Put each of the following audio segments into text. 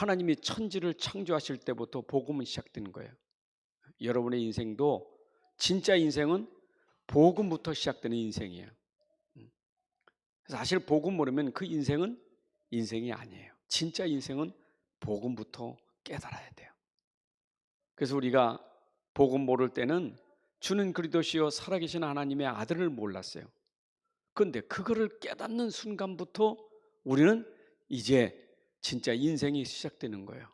하나님이 천지를 창조하실 때부터 복음은 시작되는 거예요. 여러분의 인생도 진짜 인생은 복음부터 시작되는 인생이에요. 사실 복음 모르면 그 인생은 인생이 아니에요. 진짜 인생은 복음부터 깨달아야 돼요. 그래서 우리가 복음 모를 때는 주는 그리스도시요 살아계신 하나님의 아들을 몰랐어요. 그런데 그거를 깨닫는 순간부터 우리는 이제 진짜 인생이 시작되는 거예요.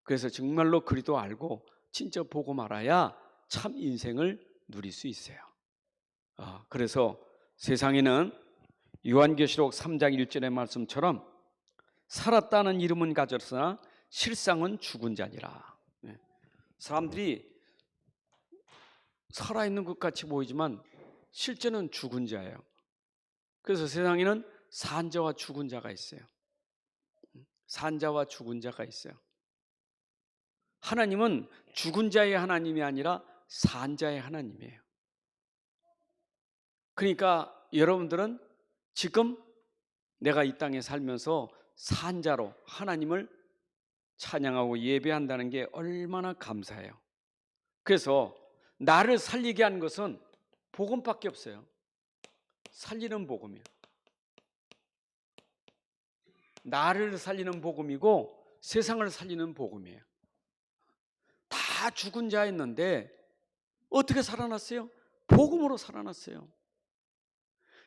그래서 정말로 그리스도 알고 진짜 복음 알아야 참 인생을 누릴 수 있어요. 그래서 세상에는 요한계시록 3장 1절의 말씀처럼 살았다는 이름은 가졌으나 실상은 죽은 자니라. 사람들이 살아있는 것 같이 보이지만 실제는 죽은 자예요. 그래서 세상에는 산자와 죽은 자가 있어요. 산자와 죽은 자가 있어요. 하나님은 죽은 자의 하나님이 아니라 산자의 하나님이에요. 그러니까 여러분들은 지금 내가 이 땅에 살면서 산자로 하나님을 찬양하고 예배한다는 게 얼마나 감사해요. 그래서 나를 살리게 한 것은 복음밖에 없어요. 살리는 복음이에요. 나를 살리는 복음이고 세상을 살리는 복음이에요. 다 죽은 자였는데 어떻게 살아났어요? 복음으로 살아났어요.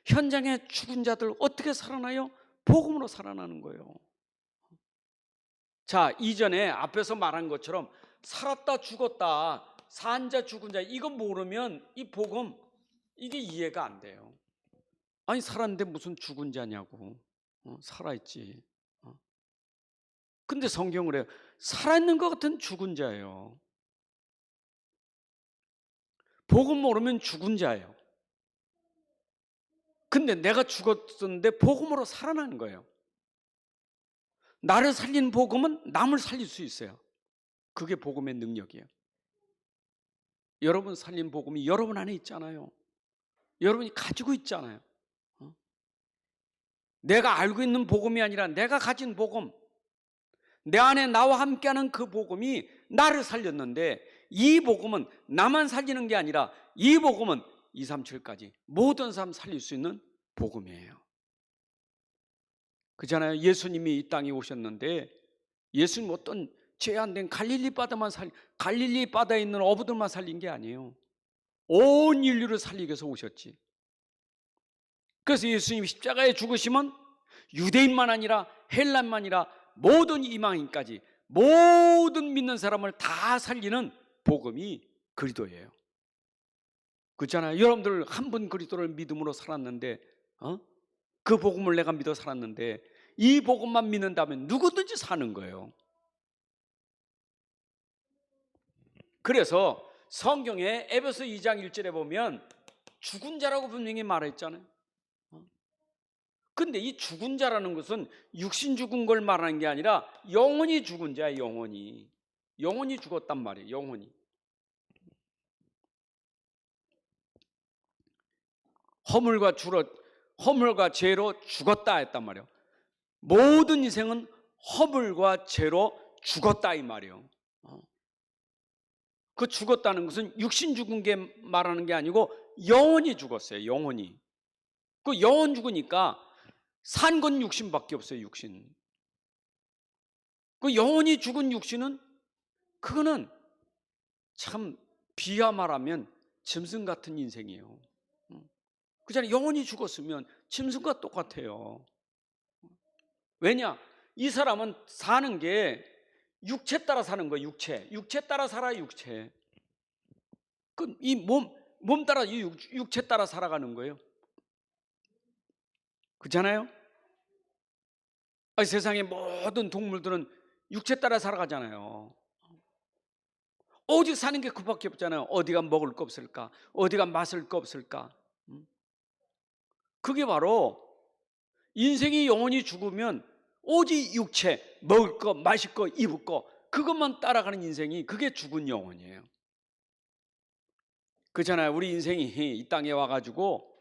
현장에 죽은 자들 어떻게 살아나요? 복음으로 살아나는 거예요. 자, 이전에 앞에서 말한 것처럼 살았다 죽었다 산 자 죽은 자 이거 모르면 이 복음 이게 이해가 안 돼요. 아니 살았는데 무슨 죽은 자냐고. 살아있지. 근데 성경을 해요. 살아있는 것 같은 죽은 자예요. 복음 모르면 죽은 자예요. 근데 내가 죽었었는데 복음으로 살아나는 거예요. 나를 살린 복음은 남을 살릴 수 있어요. 그게 복음의 능력이에요. 여러분 살린 복음이 여러분 안에 있잖아요. 여러분이 가지고 있잖아요. 내가 알고 있는 복음이 아니라 내가 가진 복음, 내 안에 나와 함께하는 그 복음이 나를 살렸는데 이 복음은 나만 살리는 게 아니라 이 복음은 2, 3, 7까지 모든 사람 살릴 수 있는 복음이에요. 그잖아요. 예수님이 이 땅에 오셨는데 예수님 어떤 죄 안 된 갈릴리 바다에 있는 어부들만 살린 게 아니에요. 온 인류를 살리기 위해서 오셨지. 그래서 예수님이 십자가에 죽으시면 유대인만 아니라 헬란만 아니라 모든 이방인까지 모든 믿는 사람을 다 살리는 복음이 그리스도예요. 그렇잖아요. 여러분들 한 분 그리스도를 믿음으로 살았는데 그 복음을 내가 믿어 살았는데 이 복음만 믿는다면 누구든지 사는 거예요. 그래서 성경에 에베소 2장 1절에 보면 죽은 자라고 분명히 말했잖아요. 근데 이 죽은 자라는 것은 육신 죽은 걸 말하는 게 아니라 영혼이 죽은 자야. 영혼이 죽었단 말이에요. 영혼이. 허물과 죄로 죽었다 했단 말이에요. 모든 인생은 허물과 죄로 죽었다 이 말이에요. 그 죽었다는 것은 육신 죽은 게 말하는 게 아니고 영혼이 죽었어요. 영혼이. 그 영혼 죽으니까 산 건 육신밖에 없어요. 육신. 그 영혼이 죽은 육신은 그거는 참 비하 말하면 짐승 같은 인생이에요. 그잖아요. 영혼이 죽었으면 짐승과 똑같아요. 왜냐? 이 사람은 사는 게 육체 따라 사는 거예요. 육체 따라 살아. 육체. 그 이 몸 따라 이 육체 따라 살아가는 거예요. 그렇잖아요? 아니, 세상의 모든 동물들은 육체 따라 살아가잖아요. 오직 사는 게 그밖에 없잖아요. 어디가 먹을 거 없을까? 어디가 마실 거 없을까? 그게 바로 인생이 영원히 죽으면 오직 육체, 먹을 거, 마실 거, 입을 거 그것만 따라가는 인생이 그게 죽은 영혼이에요. 그렇잖아요. 우리 인생이 이 땅에 와가지고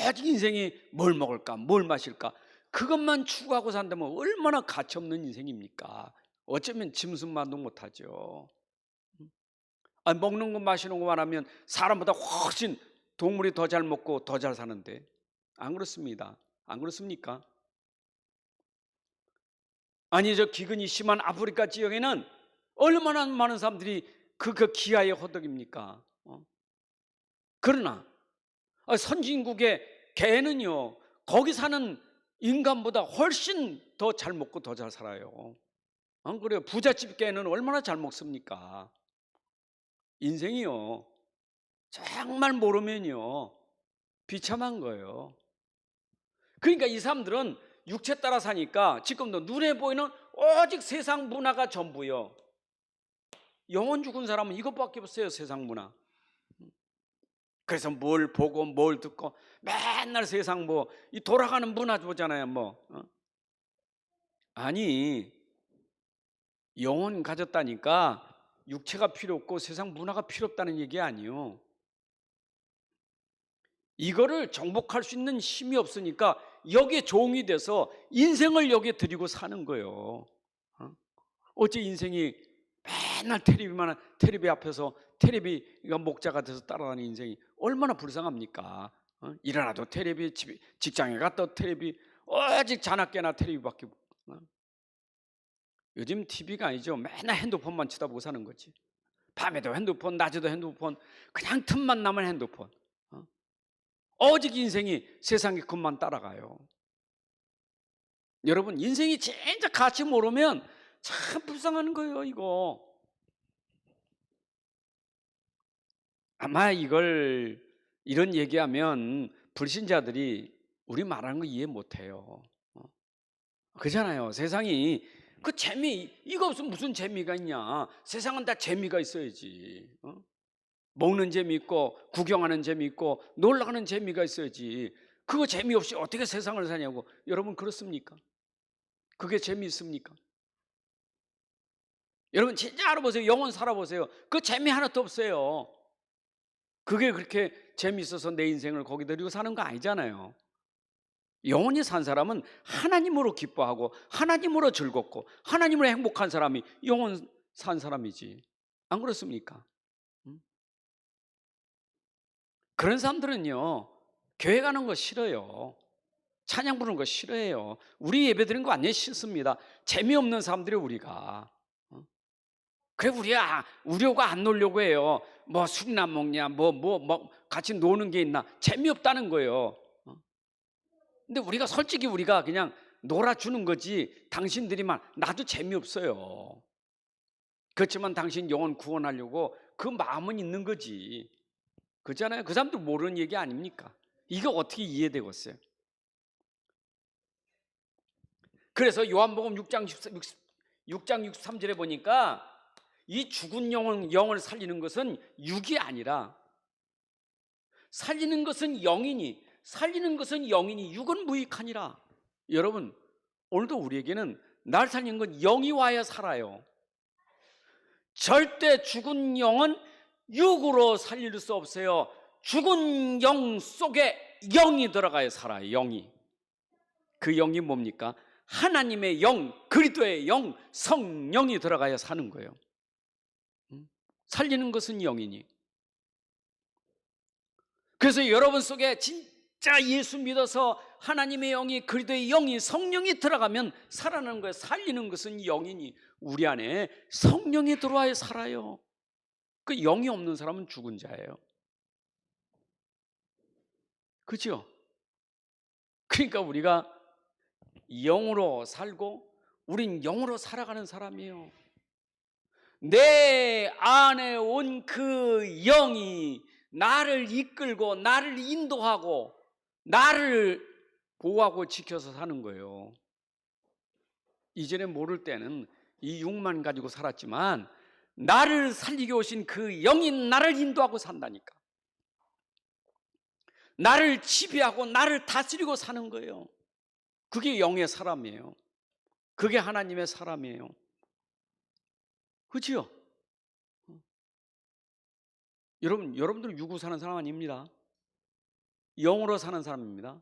오직 인생이 뭘 먹을까? 뭘 마실까? 그것만 추구하고 산다면 얼마나 가치없는 인생입니까? 어쩌면 짐승만도 못하죠. 먹는 거 마시는 것만 하면 사람보다 훨씬 동물이 더 잘 먹고 더 잘 사는데 안 그렇습니다. 안 그렇습니까? 아니 저 기근이 심한 아프리카 지역에는 얼마나 많은 사람들이 그 기아에 허덕입니까? 그러나 선진국의 개는요 거기 사는 인간보다 훨씬 더 잘 먹고 더 잘 살아요. 안 그래요? 부잣집 개는 얼마나 잘 먹습니까? 인생이요 정말 모르면요 비참한 거예요. 그러니까 이 사람들은 육체 따라 사니까 지금도 눈에 보이는 오직 세상 문화가 전부요. 영혼 죽은 사람은 이것밖에 없어요. 세상 문화. 그래서 뭘 보고 뭘 듣고 맨날 세상 이 돌아가는 문화 보잖아요. 아니 영혼 가졌다니까 육체가 필요 없고 세상 문화가 필요 없다는 얘기 아니에요. 이거를 정복할 수 있는 힘이 없으니까 여기에 종이 돼서 인생을 여기에 드리고 사는 거예요. 어째 인생이 맨날 텔레비 앞에서 텔레비가 목자가 돼서 따라다니는 인생이 얼마나 불쌍합니까? 일어나도 텔레비, 직장에 갔다 텔레비, 오직 자나깨나 텔레비밖에. 요즘 TV가 아니죠. 맨날 핸드폰만 쳐다보고 사는 거지. 밤에도 핸드폰, 낮에도 핸드폰, 그냥 틈만 나면 핸드폰. 오직 인생이 세상의 것만 따라가요. 여러분 인생이 진짜 가치 모르면 참 불쌍한 거예요. 이거 아마 이런 얘기하면 불신자들이 우리 말하는 거 이해 못해요. 그잖아요. 세상이 이거 없으면 무슨 재미가 있냐. 세상은 다 재미가 있어야지. 먹는 재미 있고 구경하는 재미 있고 놀러가는 재미가 있어야지. 그거 재미없이 어떻게 세상을 사냐고. 여러분 그렇습니까? 그게 재미있습니까? 여러분 진짜 알아보세요. 영혼 살아보세요. 그 재미 하나도 없어요. 그게 그렇게 재미있어서 내 인생을 거기 드리고 사는 거 아니잖아요. 영원히 산 사람은 하나님으로 기뻐하고 하나님으로 즐겁고 하나님으로 행복한 사람이 영원 산 사람이지. 안 그렇습니까? 그런 사람들은요 교회 가는 거 싫어요. 찬양 부르는 거 싫어해요. 우리 예배 드리는 거 완전히 싫습니다. 재미없는 사람들이 우리가. 그래 우리가 안 놀려고 해요. 술이나 먹냐 같이 노는 게 있나. 재미없다는 거예요. 근데 우리가 그냥 놀아주는 거지. 당신들이만 나도 재미없어요. 그렇지만 당신 영혼 구원하려고 그 마음은 있는 거지. 그렇잖아요. 그 사람도 모르는 얘기 아닙니까? 이거 어떻게 이해되겠어요? 그래서 요한복음 6장 63절에 보니까 이 죽은 영을 살리는 것은 육이 아니라 살리는 것은 영이니 육은 무익하니라. 여러분 오늘도 우리에게는 날 살리는 건 영이 와야 살아요. 절대 죽은 영은 육으로 살릴 수 없어요. 죽은 영 속에 영이 들어가야 살아요. 영이. 그 영이 뭡니까? 하나님의 영, 그리스도의 영, 성령이 들어가야 사는 거예요. 살리는 것은 영이니. 그래서 여러분 속에 진짜 예수 믿어서 하나님의 영이, 그리스도의 영이, 성령이 들어가면 살아나는 거예요. 살리는 것은 영이니. 우리 안에 성령이 들어와야 살아요. 그 영이 없는 사람은 죽은 자예요. 그렇죠? 그러니까 우리가 영으로 살고 우린 영으로 살아가는 사람이에요. 내 안에 온 그 영이 나를 이끌고 나를 인도하고 나를 보호하고 지켜서 사는 거예요. 이전에 모를 때는 이 육만 가지고 살았지만 나를 살리게 오신 그 영이 나를 인도하고 산다니까. 나를 지배하고 나를 다스리고 사는 거예요. 그게 영의 사람이에요. 그게 하나님의 사람이에요. 그렇죠? 여러분들 육으로 사는 사람 아닙니다. 영으로 사는 사람입니다.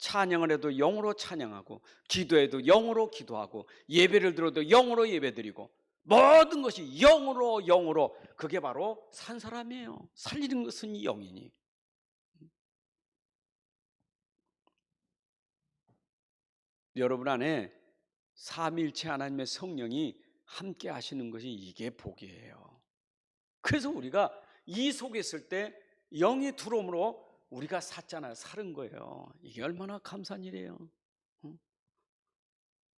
찬양을 해도 영으로 찬양하고, 기도해도 영으로 기도하고, 예배를 드려도 영으로 예배드리고, 모든 것이 영으로. 그게 바로 산 사람이에요. 살리는 것은 이 영이니. 여러분 안에 삼위일체 하나님의 성령이 함께 하시는 것이 이게 복이에요. 그래서 우리가 이 속에 있을 때 영이 들어옴으로 우리가 샀잖아요. 살은 거예요. 이게 얼마나 감사한 일이에요.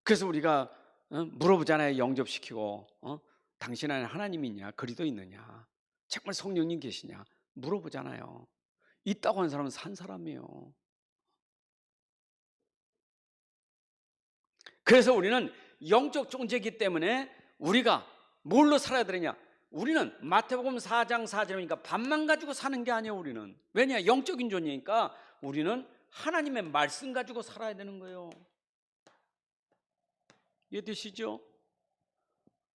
그래서 우리가 물어보잖아요. 영접시키고, 당신 안에 하나님이 있냐? 그리스도 있느냐? 정말 성령님 계시냐? 물어보잖아요. 있다고 하는 사람은 산 사람이에요. 그래서 우리는 영적 존재이기 때문에 우리가 뭘로 살아야 되느냐? 우리는 마태복음 4장 4절이니까 밥만 가지고 사는 게 아니에요. 우리는 왜냐? 영적인 존재니까 우리는 하나님의 말씀 가지고 살아야 되는 거예요. 이해되시죠?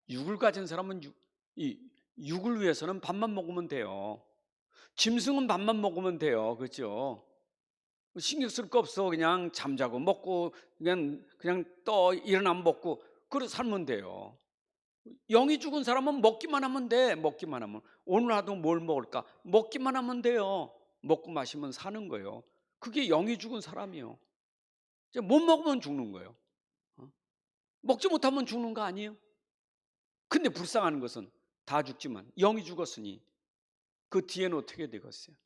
육을 가진 사람은 육을 위해서는 밥만 먹으면 돼요. 짐승은 밥만 먹으면 돼요. 그렇죠? 신경 쓸 거 없어. 그냥 잠자고 먹고 그냥 떠 일어나면 먹고 그래서 살면 돼요. 영이 죽은 사람은 먹기만 하면 돼. 먹기만 하면. 오늘 하루 뭘 먹을까? 먹기만 하면 돼요. 먹고 마시면 사는 거예요. 그게 영이 죽은 사람이에요. 못 먹으면 죽는 거예요. 먹지 못하면 죽는 거 아니에요? 근데 불쌍한 것은 다 죽지만 영이 죽었으니 그 뒤에는 어떻게 되겠어요?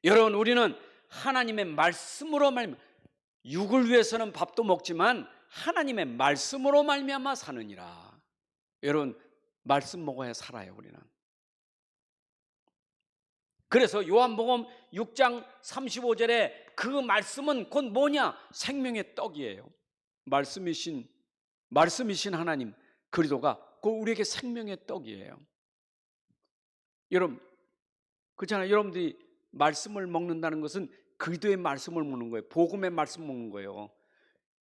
여러분, 우리는 하나님의 말씀으로 육을 위해서는 밥도 먹지만 하나님의 말씀으로 말미암아 사느니라. 여러분, 말씀 먹어야 살아요. 우리는. 그래서 요한복음 6장 35절에 그 말씀은 곧 뭐냐? 생명의 떡이에요. 말씀이신 하나님 그리스도가 곧 우리에게 생명의 떡이에요. 여러분, 그렇잖아요. 여러분들이 말씀을 먹는다는 것은 그리스도의 말씀을 먹는 거예요. 복음의 말씀 먹는 거예요.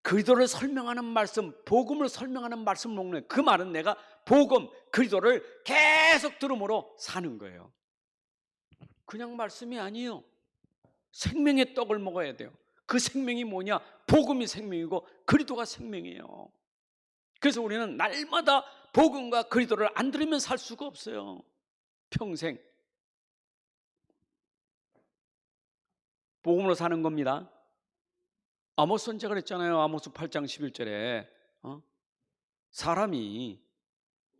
그리스도를 설명하는 말씀, 복음을 설명하는 말씀을 먹는 거예요. 그 말은 내가 복음, 그리스도를 계속 들음으로 사는 거예요. 그냥 말씀이 아니에요. 생명의 떡을 먹어야 돼요. 그 생명이 뭐냐? 복음이 생명이고 그리스도가 생명이에요. 그래서 우리는 날마다 복음과 그리스도를 안 들으면 살 수가 없어요. 평생 복음으로 사는 겁니다. 아모스 선지자가 그랬잖아요. 아모스 8장 11절에 사람이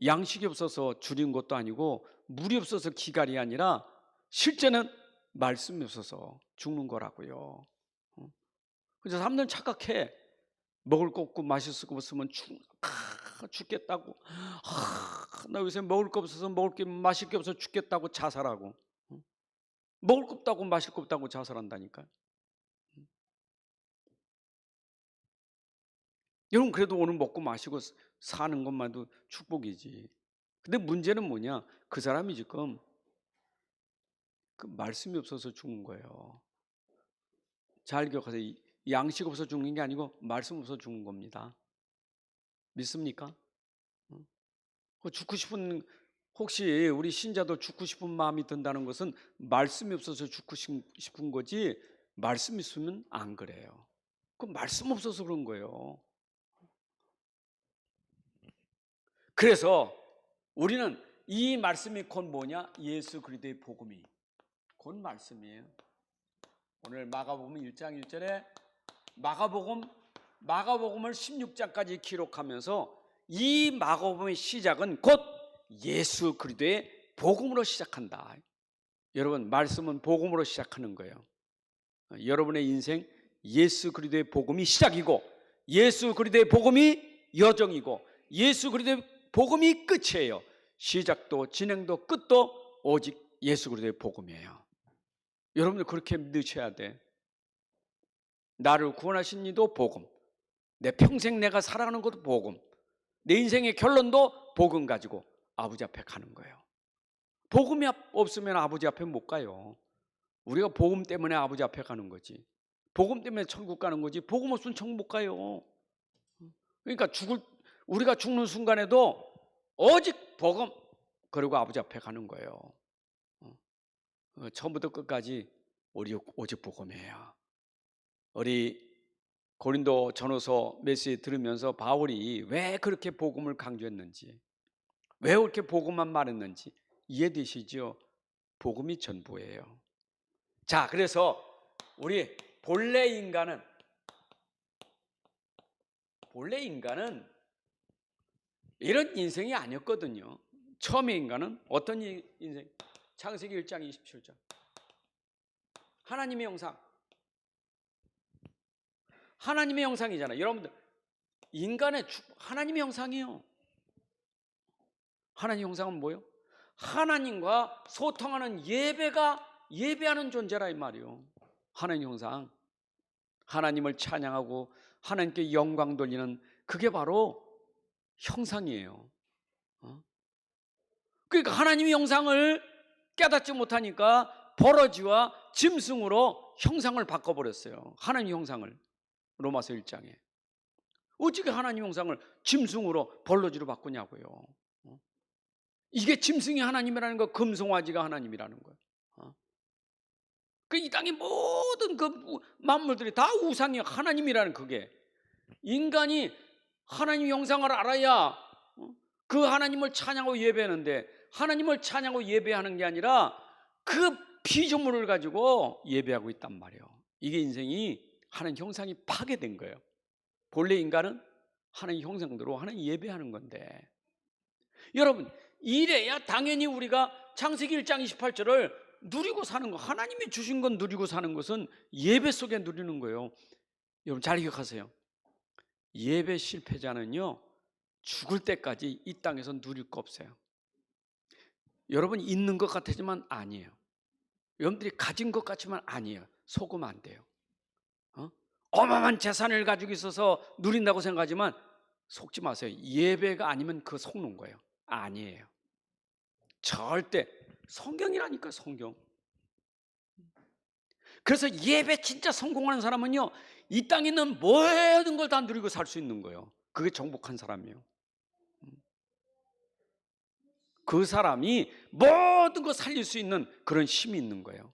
양식이 없어서 줄인 것도 아니고 물이 없어서 기갈이 아니라 실제는 말씀이 없어서 죽는 거라고요. 그래서 사람들은 착각해. 먹을 거 없고 마실 거 없으면 죽겠다고. 나 요새 먹을 거 없어서 마실 게 없어서 죽겠다고 자살하고. 먹을 거 없다고 마실 거 없다고 자살한다니까. 여러분, 그래도 오늘 먹고 마시고 사는 것만도 축복이지. 근데 문제는 뭐냐? 그 사람이 지금 그 말씀이 없어서 죽는 거예요. 잘 기억하세요. 양식 없어서 죽는 게 아니고 말씀 없어서 죽는 겁니다. 믿습니까? 죽고 싶은, 혹시 우리 신자도 죽고 싶은 마음이 든다는 것은 말씀이 없어서 죽고 싶은 거지, 말씀 있으면 안 그래요. 그 말씀 없어서 그런 거예요. 그래서 우리는 이 말씀이 곧 뭐냐? 예수 그리스도의 복음이 곧 말씀이에요. 오늘 마가복음 1장 1절에 마가복음을 16장까지 기록하면서 이 마가복음의 시작은 곧 예수 그리스도의 복음으로 시작한다. 여러분, 말씀은 복음으로 시작하는 거예요. 여러분의 인생 예수 그리스도의 복음이 시작이고 예수 그리스도의 복음이 여정이고 예수 그리스도의 복음이 끝이에요. 시작도 진행도 끝도 오직 예수 그리스도의 복음이에요. 여러분들 그렇게 믿으셔야 돼. 나를 구원하신 이도 복음, 내 평생 내가 살아가는 것도 복음, 내 인생의 결론도 복음 가지고 아버지 앞에 가는 거예요. 복음이 없으면 아버지 앞에 못 가요. 우리가 복음 때문에 아버지 앞에 가는 거지. 복음 때문에 천국 가는 거지. 복음 없으면 천국 못 가요. 그러니까 우리가 죽는 순간에도 오직 복음, 그리고 아버지 앞에 가는 거예요. 처음부터 끝까지 우리 오직 복음이에요. 우리 고린도 전후서 메시지 들으면서 바울이 왜 그렇게 복음을 강조했는지, 왜 그렇게 복음만 말했는지 이해되시죠? 복음이 전부예요. 자, 그래서 우리 본래 인간은 이런 인생이 아니었거든요. 처음의 인간은 어떤 인생? 창세기 1장 27절. 하나님의 형상. 하나님의 형상이잖아요. 여러분들, 인간의 하나님의 형상이에요. 하나님의 형상은 뭐예요? 하나님과 소통하는 예배하는 존재라 이 말이에요. 하나님 형상. 하나님을 찬양하고 하나님께 영광 돌리는 그게 바로 형상이에요. 그러니까 하나님의 형상을 깨닫지 못하니까 버러지와 짐승으로 형상을 바꿔버렸어요. 하나님의 형상을. 로마서 1장에. 어떻게 하나님의 형상을 짐승으로 버러지로 바꾸냐고요. 이게 짐승이 하나님이라는 거, 금송아지가 하나님이라는 거예요. 이 땅의 모든 그 만물들이 다 우상이 하나님이라는 그게. 인간이 하나님의 형상을 알아야 그 하나님을 찬양하고 예배하는데, 하나님을 찬양하고 예배하는 게 아니라 그 피조물을 가지고 예배하고 있단 말이에요. 이게 인생이 하나님 형상이 파괴된 거예요. 본래 인간은 하나님 형상대로 하나님 예배하는 건데, 여러분 이래야 당연히 우리가 창세기 1장 28절을 누리고 사는 거, 하나님이 주신 건 누리고 사는 것은 예배 속에 누리는 거예요. 여러분 잘 기억하세요. 예배 실패자는요 죽을 때까지 이 땅에서 누릴 거 없어요. 여러분 있는 것 같지만 아니에요. 여러분들이 가진 것 같지만 아니에요. 속으면 안 돼요. 어마어마한 재산을 가지고 있어서 누린다고 생각하지만 속지 마세요. 예배가 아니면 그거 속는 거예요. 아니에요. 절대. 성경이라니까, 성경. 그래서 예배 진짜 성공하는 사람은요 이 땅에 있는 모든 걸 다 누리고 살 수 있는 거예요. 그게 정복한 사람이에요. 그 사람이 모든 걸 살릴 수 있는 그런 힘이 있는 거예요.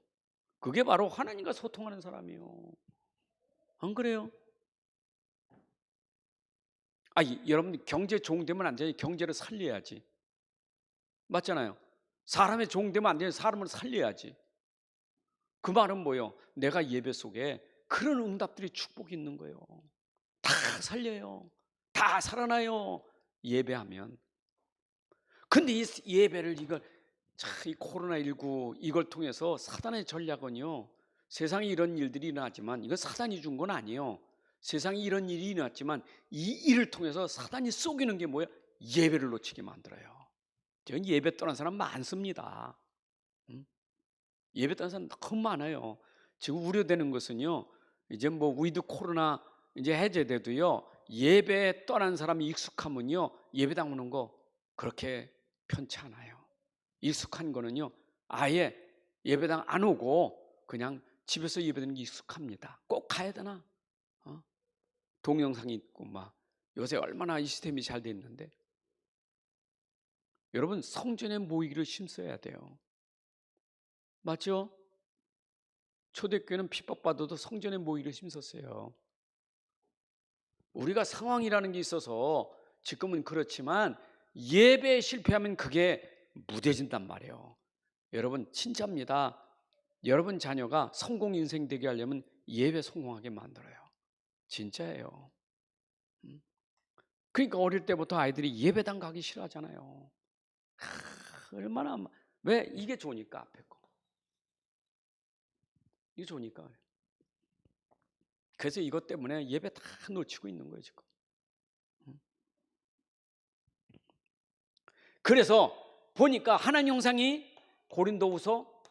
그게 바로 하나님과 소통하는 사람이에요. 안 그래요? 여러분 경제 종되면 안 되지. 경제를 살려야지. 맞잖아요. 사람의 종되면 안 되지. 사람을 살려야지. 그 말은 뭐예요? 내가 예배 속에 그런 응답들이 축복이 있는 거예요. 다 살려요. 다 살아나요. 예배하면. 근데 이 예배를 이 코로나19 이걸 통해서 사단의 전략은요, 세상에 이런 일들이 일어나지만 이건 사단이 준 건 아니에요. 세상에 이런 일이 일어났지만 이 일을 통해서 사단이 속이는 게 뭐예요? 예배를 놓치게 만들어요. 저는 예배 떠난 사람 많습니다. 예배 떠난 사람 너무 많아요. 지금 우려되는 것은요, 이제 위드 코로나 이제 해제돼도요, 예배 떠난 사람이 익숙하면요, 예배당 오는 거 그렇게 편치 않아요. 익숙한 거는요, 아예 예배당 안 오고 그냥 집에서 예배드리는 게 익숙합니다. 꼭 가야 되나? 동영상이 있고 요새 얼마나 이 시스템이 잘 돼 있는데, 여러분 성전에 모이기를 힘써야 돼요. 맞죠? 초대교회는 핍박받아도 성전에 모이기를 힘썼어요. 우리가 상황이라는 게 있어서 지금은 그렇지만 예배에 실패하면 그게 무뎌진단 말이에요. 여러분 진짜입니다. 여러분 자녀가 성공 인생 되게 하려면 예배 성공하게 만들어요. 진짜예요. 그러니까 어릴 때부터 아이들이 예배당 가기 싫어하잖아요. 얼마나 왜? 이게 좋으니까. 앞에 거 이게 좋으니까. 그래서 이것 때문에 예배 다 놓치고 있는 거예요 지금. 그래서 보니까 하나님 형상이 고린도후서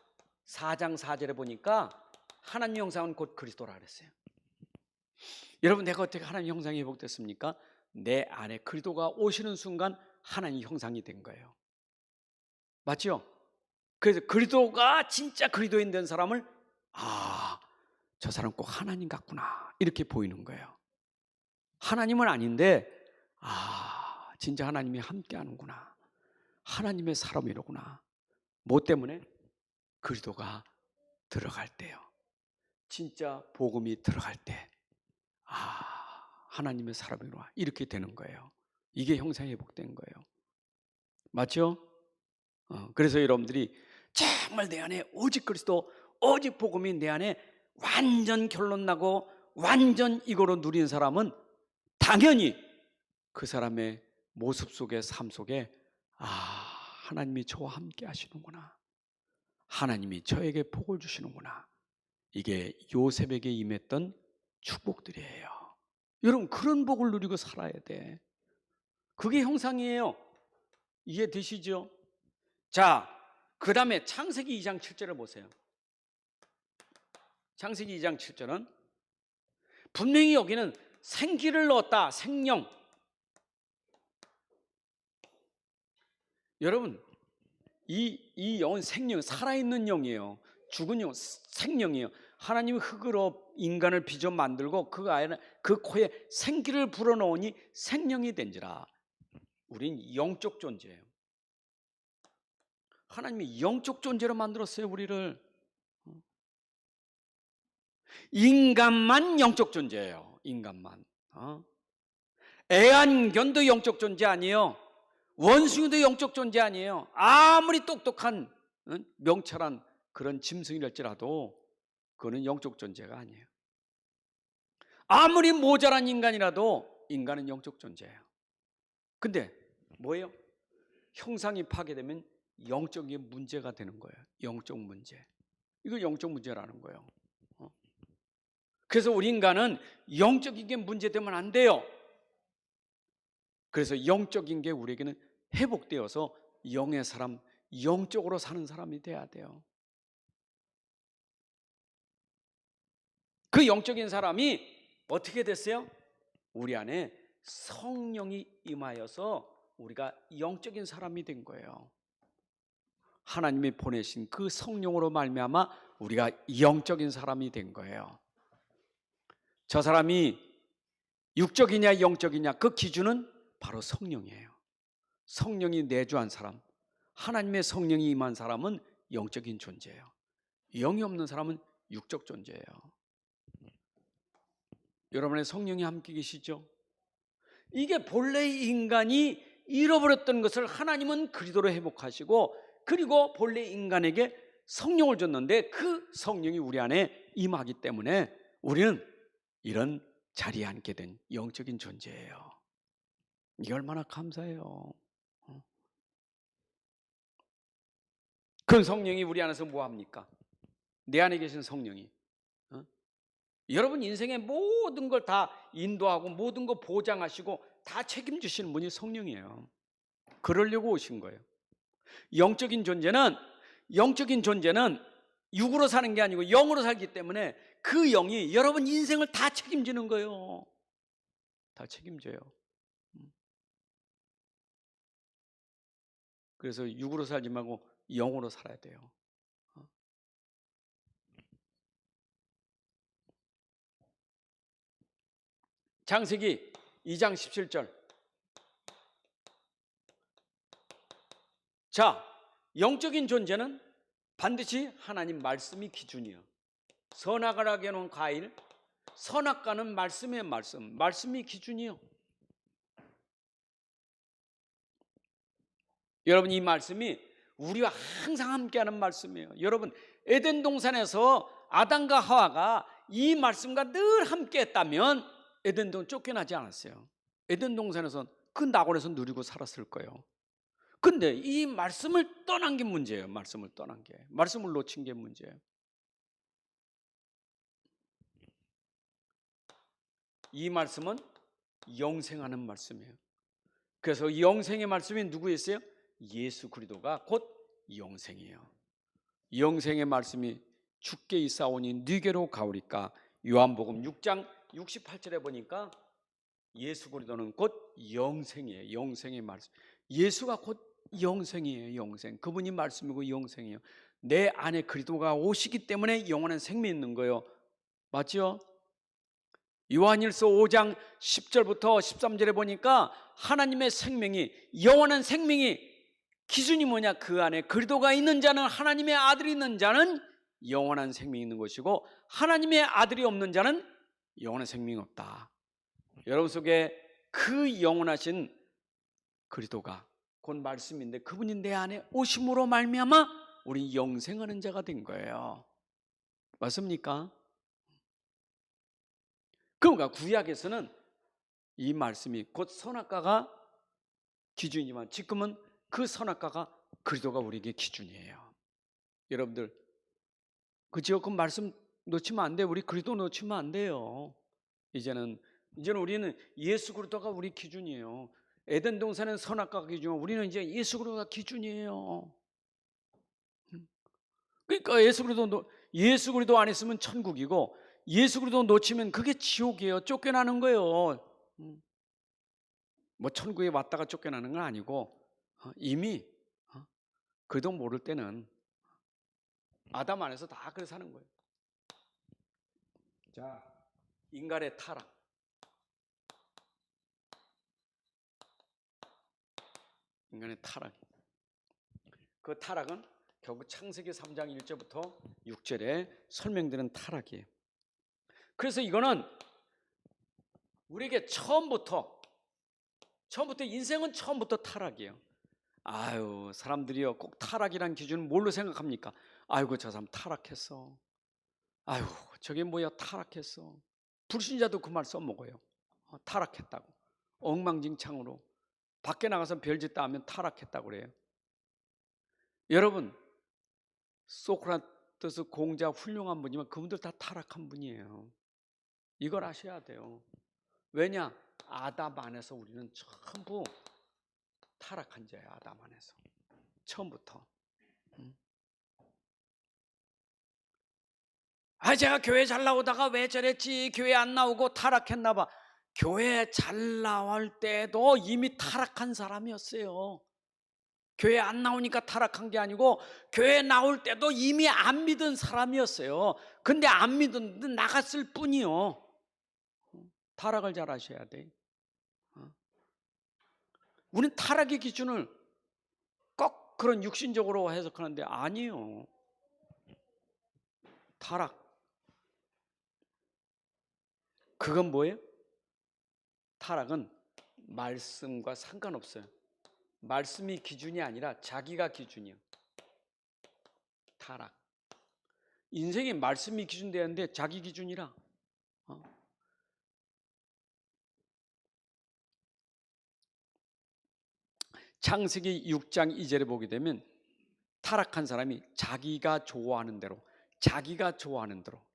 4장 4절에 보니까 하나님 형상은 곧 그리스도라 그랬어요. 여러분 내가 어떻게 하나님 형상이 회복됐습니까? 내 안에 그리스도가 오시는 순간 하나님 형상이 된 거예요. 맞죠? 그래서 그리스도가 진짜 그리스도인 된 사람을 저 사람 꼭 하나님 같구나 이렇게 보이는 거예요. 하나님은 아닌데 진짜 하나님이 함께 하는구나. 하나님의 사람이로구나. 뭐 때문에? 그리스도가 들어갈 때요. 진짜 복음이 들어갈 때 하나님의 사람이구나 이렇게 되는 거예요. 이게 형상회복된 거예요. 맞죠? 그래서 여러분들이 정말 내 안에 오직 그리스도 오직 복음이 내 안에 완전 결론 나고 완전 이거로 누린 사람은 당연히 그 사람의 모습 속에 삶 속에 하나님이 저와 함께 하시는구나, 하나님이 저에게 복을 주시는구나, 이게 요셉에게 임했던 축복들이에요. 여러분 그런 복을 누리고 살아야 돼. 그게 형상이에요. 이해되시죠? 자, 그 다음에 창세기 2장 7절을 보세요. 창세기 2장 7절은 분명히 여기는 생기를 넣었다, 생명. 여러분 이 영은 생명, 살아있는 영이에요. 죽은 영, 생명이에요. 하나님이 흙으로 인간을 빚어 만들고 그 코에 생기를 불어넣으니 생명이 된지라. 우린 영적 존재예요. 하나님이 영적 존재로 만들었어요, 우리를. 인간만 영적 존재예요. 인간만. 애완견도 영적 존재 아니에요. 원숭이도 영적 존재 아니에요. 아무리 똑똑한 명철한 그런 짐승이랄지라도 그거는 영적 존재가 아니에요. 아무리 모자란 인간이라도 인간은 영적 존재예요. 근데 뭐예요? 형상이 파괴되면 영적인 문제가 되는 거예요. 영적 문제. 이걸 영적 문제라는 거예요. 그래서 우리 인간은 영적인 게 문제되면 안 돼요. 그래서 영적인 게 우리에게는 회복되어서 영의 사람, 영적으로 사는 사람이 돼야 돼요. 그 영적인 사람이 어떻게 됐어요? 우리 안에 성령이 임하여서 우리가 영적인 사람이 된 거예요. 하나님이 보내신 그 성령으로 말미암아 우리가 영적인 사람이 된 거예요. 저 사람이 육적이냐 영적이냐 그 기준은 바로 성령이에요. 성령이 내주한 사람, 하나님의 성령이 임한 사람은 영적인 존재예요. 영이 없는 사람은 육적 존재예요. 여러분의 성령이 함께 계시죠? 이게 본래의 인간이 잃어버렸던 것을 하나님은 그리스도로 회복하시고, 그리고 본래 인간에게 성령을 줬는데 그 성령이 우리 안에 임하기 때문에 우리는 이런 자리에 앉게 된 영적인 존재예요. 이게 얼마나 감사해요. 그 성령이 우리 안에서 뭐합니까? 내 안에 계신 성령이 여러분 인생의 모든 걸 다 인도하고 모든 거 보장하시고 다 책임지시는 분이 성령이에요. 그러려고 오신 거예요. 영적인 존재는 육으로 사는 게 아니고 영으로 살기 때문에 그 영이 여러분 인생을 다 책임지는 거예요. 다 책임져요. 그래서 육으로 살지 말고 영으로 살아야 돼요. 창세기 2장 17절. 자, 영적인 존재는 반드시 하나님 말씀이 기준이에요. 선악을 해놓은 과일, 선악과는 말씀의 말씀이 기준이에요. 여러분 이 말씀이 우리와 항상 함께하는 말씀이에요. 여러분 에덴 동산에서 아담과 하와가 이 말씀과 늘 함께했다면 에덴 동산 쫓겨나지 않았어요. 에덴 동산에서 그 낙원에서 누리고 살았을 거예요. 근데 이 말씀을 떠난 게 문제예요. 말씀을 떠난 게, 말씀을 놓친 게 문제예요. 이 말씀은 영생하는 말씀이에요. 그래서 영생의 말씀이 누구였어요? 예수 그리스도가 곧 영생이에요. 영생의 말씀이 주께 있사오니 네게로 가오리까. 요한복음 6장 68절에 보니까 예수 그리스도는 곧 영생이에요. 영생의 말씀. 예수가 곧 영생이에요. 영생. 그분이 말씀이고 영생이에요. 내 안에 그리스도가 오시기 때문에 영원한 생명이 있는 거예요. 맞죠? 요한일서 5장 10절부터 13절에 보니까 하나님의 생명이, 영원한 생명이 기준이 뭐냐? 그 안에 그리스도가 있는 자는, 하나님의 아들이 있는 자는 영원한 생명이 있는 것이고 하나님의 아들이 없는 자는 영원한 생명이 없다. 여러분 속에 그 영원하신 그리스도가 곧 말씀인데 그분이 내 안에 오심으로 말미암아 우리 영생하는 자가 된 거예요. 맞습니까? 그러니까 구약에서는 이 말씀이 곧 선악과가 기준이지만 지금은 그 선악과가 그리스도가 우리에게 기준이에요. 여러분들 그죠? 그 말씀 놓치면 안 돼요. 우리 그리스도 놓치면 안 돼요. 이제는 우리는 예수 그리스도가 우리 기준이에요. 에덴 동산은 선악과가 기준이고 우리는 이제 예수 그리스도가 기준이에요. 그러니까 예수 그리스도 안 있으면 천국이고 예수 그리스도 놓치면 그게 지옥이에요. 쫓겨나는 거예요. 뭐 천국에 왔다가 쫓겨나는 건 아니고 이미 그도 모를 때는 아담 안에서 다 그래 사는 거예요. 자, 인간의 타락. 인간의 타락. 그 타락은 결국 창세기 3장 1절부터 6절에 설명되는 타락이에요. 그래서 이거는 우리에게 처음부터 인생은 처음부터 타락이에요. 아유, 사람들이요 꼭 타락이란 기준은 뭘로 생각합니까? 아이고 저 사람 타락했어. 아유 저게 뭐야 타락했어. 불신자도 그 말 써먹어요. 타락했다고. 엉망진창으로 밖에 나가서 별짓다 하면 타락했다고 그래요. 여러분 소크라테스 공자 훌륭한 분이지만 그분들 다 타락한 분이에요. 이걸 아셔야 돼요. 왜냐? 아담 안에서 우리는 전부 타락한 자예요. 아담 안에서 처음부터. 제가 교회 잘 나오다가 왜 저랬지? 교회 안 나오고 타락했나 봐. 교회 잘 나올 때도 이미 타락한 사람이었어요. 교회 안 나오니까 타락한 게 아니고 교회 나올 때도 이미 안 믿은 사람이었어요. 근데 안 믿었는데 나갔을 뿐이요. 타락을 잘 아셔야 돼. 우리는 타락의 기준을 꼭 그런 육신적으로 해석하는데 아니에요. 타락. 그건 뭐예요? 타락은 말씀과 상관없어요. 말씀이 기준이 아니라 자기가 기준이에요. 타락. 인생에 말씀이 기준되는데 자기 기준이라. 창세기 6장 2절에 보게 되면 타락한 사람이 자기가 좋아하는 대로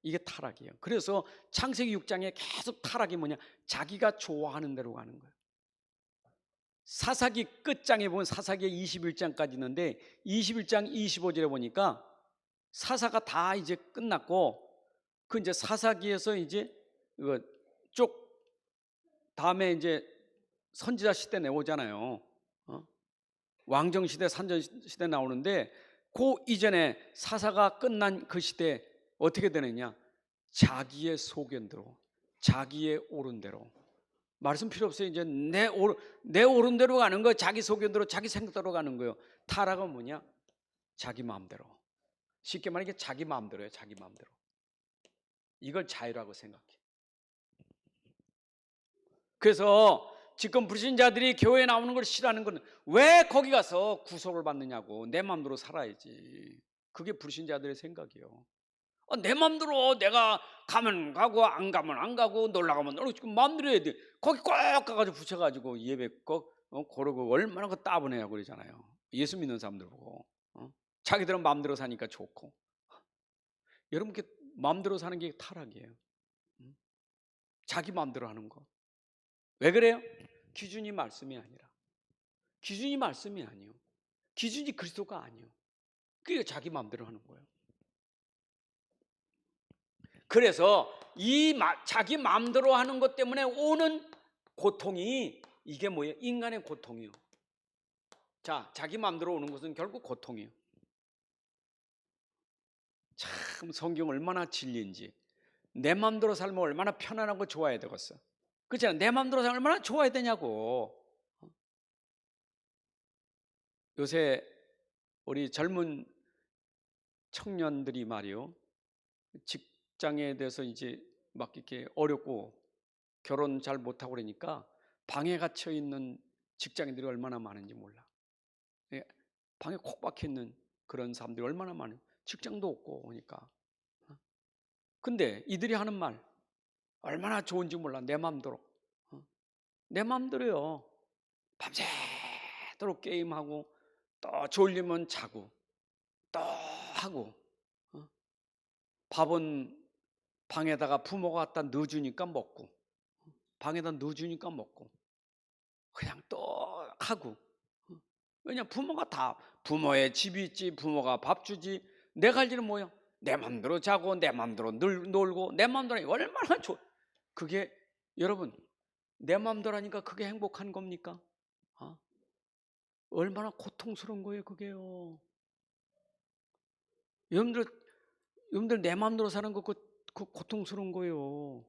이게 타락이에요. 그래서 창세기 6장에 계속 타락이 뭐냐? 자기가 좋아하는 대로 가는 거예요. 사사기 끝장에 보면 사사기 21장까지 있는데 21장 25절에 보니까 사사가 다 이제 끝났고 그 이제 사사기에서 이제 쪽 다음에 이제 선지자 시대 내오잖아요. 왕정 시대, 산전 시대 나오는데 그 이전에 사사가 끝난 그 시대 어떻게 되느냐? 자기의 소견대로, 자기의 옳은 대로. 말씀 필요 없어요. 이제 내 옳은 대로 가는 거예요. 자기 소견대로, 자기 생각대로 가는 거예요. 타락은 뭐냐? 자기 마음대로. 쉽게 말하면 자기 마음대로예요. 자기 마음대로. 이걸 자유라고 생각해. 그래서 지금 불신자들이 교회에 나오는 걸 싫어하는 건 왜 거기 가서 구속을 받느냐고. 내 마음대로 살아야지. 그게 불신자들의 생각이에요. 내 마음대로 내가 가면 가고 안 가면 안 가고 놀러 가면 놀러 지금 마음대로 해야 돼. 거기 꼭 가가지고 붙여가지고 예배 꼭 고르고 얼마나 그 따분해요 그러잖아요. 예수 믿는 사람들 보고 자기들은 마음대로 사니까 좋고. 여러분 그 마음대로 사는 게 타락이에요. 자기 마음대로 하는 거. 왜 그래요? 기준이 말씀이 아니라. 기준이 말씀이 아니에요. 기준이 그리스도가 아니에요. 그게 자기 마음대로 하는 거예요. 그래서 자기 마음대로 하는 것 때문에 오는 고통이 이게 뭐예요? 인간의 고통이요. 자, 자기 마음대로 오는 것은 결국 고통이에요. 참 성경 얼마나 진리인지. 내 마음대로 살면 얼마나 편안하고 좋아야 되겠어. 그렇잖아. 내 마음대로 살면 얼마나 좋아야 되냐고. 요새 우리 젊은 청년들이 말이요, 직장에 대해서 이제 막 이렇게 어렵고 결혼 잘 못하고 그러니까 방에 갇혀 있는 직장인들이 얼마나 많은지 몰라. 예, 방에 콕 박혀 있는 그런 사람들이 얼마나 많은, 직장도 없고 오니까. 근데 이들이 하는 말 얼마나 좋은지 몰라. 내 맘대로. 내 맘대로요. 밤새도록 게임하고 또 졸리면 자고 또 하고, 밥은 방에다가 부모가 갖다 넣어주니까 먹고, 방에다 넣어주니까 먹고, 그냥 또 하고. 왜냐, 부모가 다, 부모의 집이 있지, 부모가 밥 주지. 내가 할 일은 뭐야? 내 맘대로 자고 내 맘대로 놀고 내 맘대로 하니까 얼마나 좋. 그게 여러분, 내 맘대로 하니까 그게 행복한 겁니까? 얼마나 고통스러운 거예요, 그게요. 여러분들 내 맘대로 사는 거 그 고통스러운 거예요.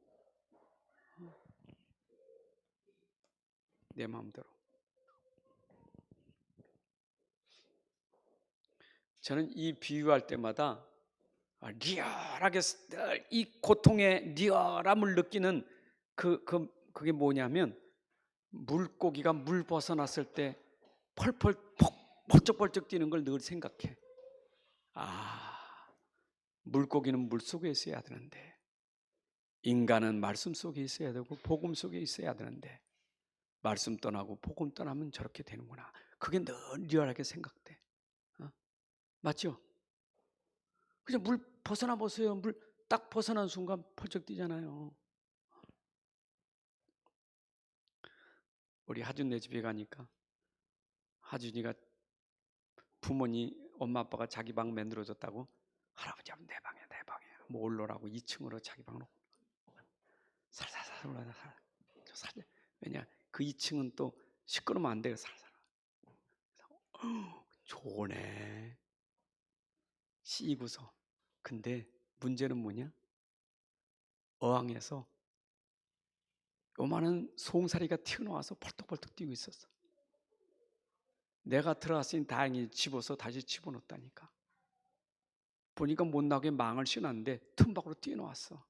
내 맘대로. 저는 이 비유할 때마다 리얼하게 이 고통의 리얼함을 느끼는 그게 뭐냐면, 물고기가 물 벗어났을 때 펄펄 벌쩍벌쩍 뛰는 걸 늘 생각해. 물고기는 물 속에 있어야 되는데, 인간은 말씀 속에 있어야 되고 복음 속에 있어야 되는데, 말씀 떠나고 복음 떠나면 저렇게 되는구나. 그게 늘 리얼하게 생각돼. 맞죠? 그냥 물 벗어나 보세요. 물 딱 벗어난 순간 펄쩍 뛰잖아요. 우리 하준네 집에 가니까 하준이가 부모님 엄마 아빠가 자기 방 만들어줬다고, 할아버지 내 방이야 내 방이야 뭐 올라라고 2층으로 자기 방으로 살살살 올라가. 살살. 왜냐, 그 2층은 또 시끄러우면 안 돼요. 살살. 좋네. 씌고서. 근데 문제는 뭐냐? 어항에서 요만한 송사리가 튀어나와서 벌떡벌떡 뛰고 있었어. 내가 들어갔으니 다행히 집어서 다시 집어넣었다니까. 보니까 못 나오게 망을 씌워놨는데 틈 밖으로 뛰어나왔어.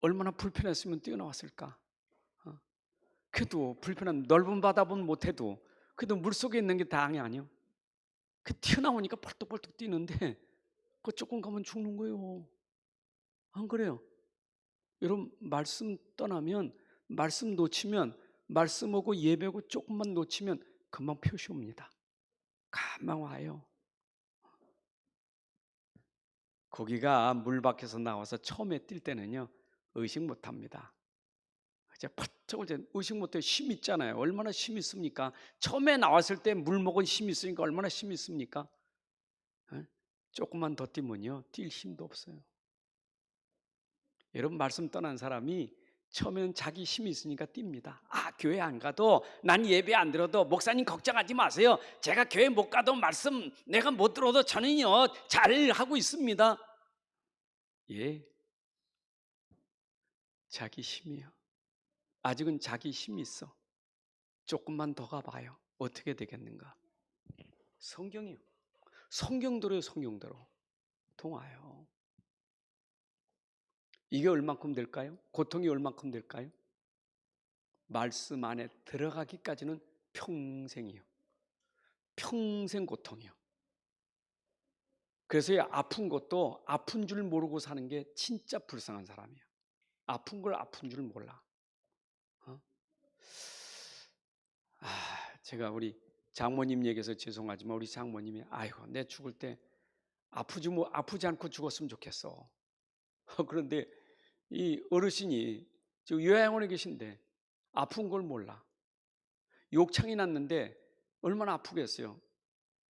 얼마나 불편했으면 뛰어나왔을까. 그래도 불편한 넓은 바다보면 못해도 그래도 물속에 있는 게 다행이 아니요. 그 튀어나오니까 벌떡벌떡 뛰는데 그 조금 가면 죽는 거예요. 안 그래요? 여러분, 말씀 떠나면, 말씀 놓치면, 말씀하고 예배하고 조금만 놓치면 금방 표시 옵니다. 금방 와요. 고기가 물 밖에서 나와서 처음에 뛸 때는요, 의식 못 합니다. 이제 퍼쩍 이제 의식 못해. 힘 있잖아요. 얼마나 힘 있습니까? 처음에 나왔을 때 물 먹은 힘이 있으니까 얼마나 힘이 있습니까? 조금만 더 뛰면요, 뛸 힘도 없어요. 여러분, 말씀 떠난 사람이 처음에는 자기 힘이 있으니까 뜁니다. 교회 안 가도, 난 예배 안 들어도 목사님 걱정하지 마세요. 제가 교회 못 가도 말씀 내가 못 들어도 저는요 잘 하고 있습니다. 예, 자기 힘이요. 아직은 자기 힘이 있어. 조금만 더 가봐요. 어떻게 되겠는가? 성경이요. 성경대로요, 성경대로. 통하요. 이게 얼만큼 될까요? 고통이 얼만큼 될까요? 말씀 안에 들어가기까지는 평생이요. 평생 고통이요. 그래서 아픈 것도 아픈 줄 모르고 사는 게 진짜 불쌍한 사람이에요. 아픈 걸 아픈 줄 몰라. 제가 우리 장모님 얘기해서 죄송하지만 우리 장모님이 아이고 내 죽을 때 아프지 않고 죽었으면 좋겠어. 그런데 이 어르신이 지금 요양원에 계신데 아픈 걸 몰라. 욕창이 났는데 얼마나 아프겠어요.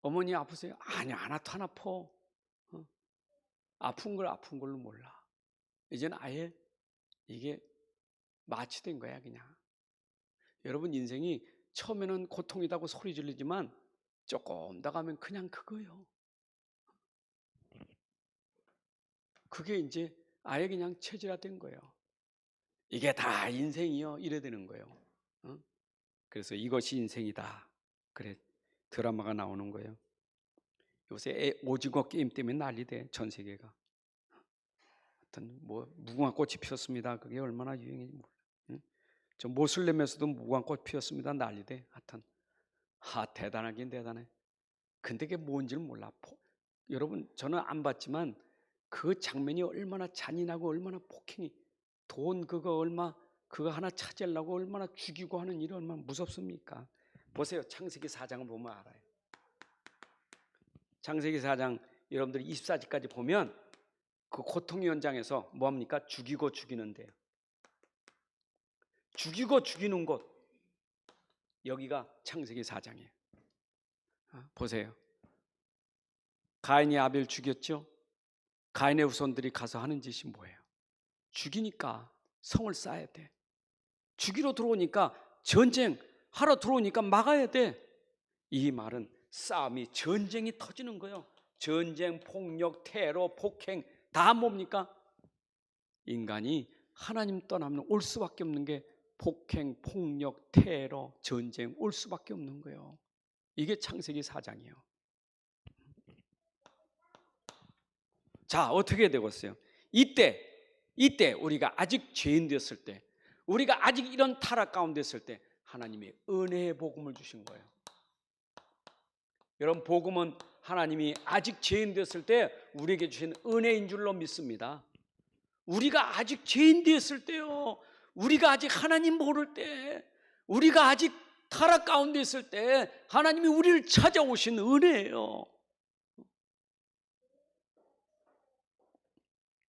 어머니 아프세요? 아니 하나도 안 아파. 아픈 걸 아픈 걸로 몰라. 이제는 아예 이게 마취된 거야 그냥. 여러분 인생이 처음에는 고통이다고 소리 지르지만 조금 더 가면 그냥 그거예요. 그게 이제 아예 그냥 체질화된 거예요. 이게 다 인생이요 이래 되는 거예요. 그래서 이것이 인생이다. 그래 드라마가 나오는 거예요. 요새 오징어 게임 때문에 난리돼, 전 세계가. 하여튼 뭐 무궁화꽃이 피었습니다. 그게 얼마나 유행인지 몰라. 응? 저 모슬렘에서도 무궁화꽃 피었습니다. 난리돼. 하여튼 대단하긴 대단해. 근데 그게 뭔지를 몰라. 여러분, 저는 안 봤지만 그 장면이 얼마나 잔인하고 얼마나 폭행이, 돈 그거 하나 찾으려고 얼마나 죽이고 하는 일이 얼마나 무섭습니까? 보세요. 창세기 4장을 보면 알아요. 창세기 4장 여러분들이 24절까지 보면 그 고통의 현장에서 뭐합니까? 죽이고 죽이는데요. 죽이고 죽이는 곳, 여기가 창세기 4장이에요. 보세요. 가인이 아벨 죽였죠? 가인의 후손들이 가서 하는 짓이 뭐예요? 죽이니까 성을 쌓아야 돼. 죽이러 들어오니까, 전쟁하러 들어오니까 막아야 돼. 이 말은 싸움이, 전쟁이 터지는 거예요. 전쟁, 폭력, 테러, 폭행 다 뭡니까? 인간이 하나님 떠나면 올 수밖에 없는 게 폭행, 폭력, 테러, 전쟁 올 수밖에 없는 거예요. 이게 창세기 4장이에요. 자, 어떻게 되겠어요? 이때 우리가 아직 죄인 되었을 때, 우리가 아직 이런 타락 가운데 있을 때 하나님이 은혜의 복음을 주신 거예요. 여러분, 복음은 하나님이 아직 죄인 되었을 때 우리에게 주신 은혜인 줄로 믿습니다. 우리가 아직 죄인 되었을 때요, 우리가 아직 하나님 모를 때, 우리가 아직 타락 가운데 있을 때 하나님이 우리를 찾아오신 은혜예요.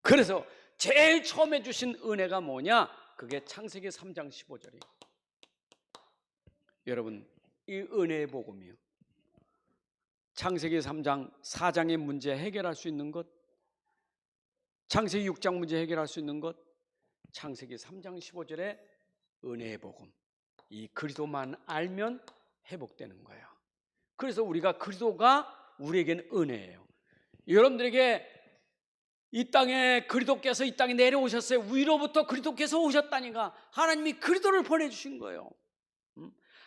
그래서 제일 처음에 주신 은혜가 뭐냐? 그게 창세기 3장 15절이에요. 여러분, 이 은혜의 복음이요, 창세기 3장 4장의 문제 해결할 수 있는 것, 창세기 6장 문제 해결할 수 있는 것, 창세기 3장 15절의 은혜의 복음, 이 그리스도만 알면 회복되는 거예요. 그래서 우리가, 그리스도가 우리에게는 은혜예요. 여러분들에게 이 땅에 그리스도께서 이 땅에 내려오셨어요. 위로부터 그리스도께서 오셨다니까. 하나님이 그리스도를 보내주신 거예요.